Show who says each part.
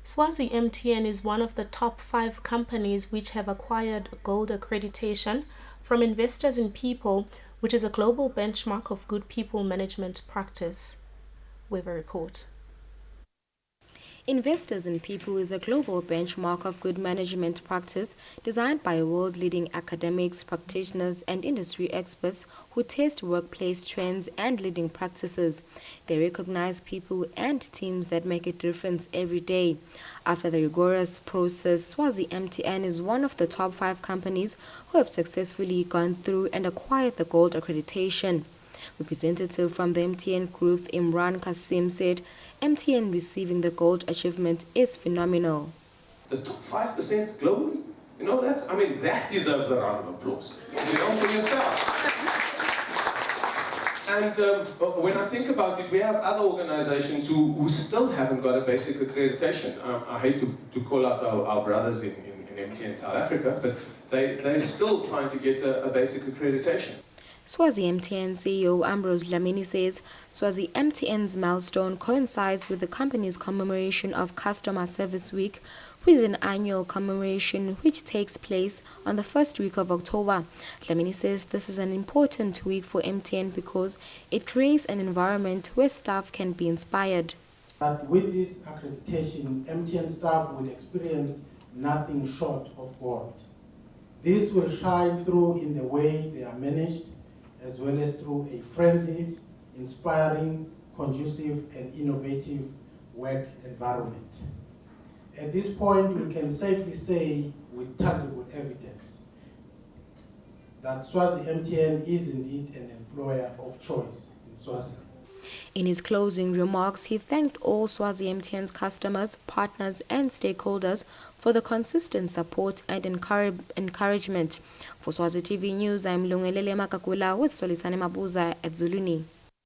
Speaker 1: Swazi MTN is one of the top 5 companies which have acquired gold accreditation from Investors in People, which is a global benchmark of good people management practice. Weather report.
Speaker 2: Investors in People is a global benchmark of good management practice designed by world-leading academics, practitioners, and industry experts who test workplace trends and leading practices. They recognize people and teams that make a difference every day. After the rigorous process, Swazi MTN is one of the top 5 companies who have successfully gone through and acquired the gold accreditation. Representative from the MTN Group, Imran Kasim, said MTN receiving the gold achievement is phenomenal.
Speaker 3: The top 5% globally, you know that? I mean, that deserves a round of applause. You know, for yourself. And when I think about it, we have other organizations who still haven't got a basic accreditation. I hate to call out our brothers in MTN South Africa, but they're still trying to get a basic accreditation.
Speaker 2: Swazi MTN CEO Ambrose Dlamini says Swazi MTN's milestone coincides with the company's commemoration of Customer Service Week, which is an annual commemoration which takes place on the first week of October. Dlamini says this is an important week for MTN because it creates an environment where staff can be inspired.
Speaker 4: But with this accreditation, MTN staff will experience nothing short of gold. This will shine through in the way they are managed, as well as through a friendly, inspiring, conducive, and innovative work environment. At this point, we can safely say with tangible evidence that Swazi MTN is indeed an employer of choice in Swaziland.
Speaker 2: In his closing remarks, he thanked all Swazi MTN's customers, partners, and stakeholders for the consistent support and encouragement. For Swazi TV News, I'm Lungelele Makakula with Solisane Mabuza at Zuluni.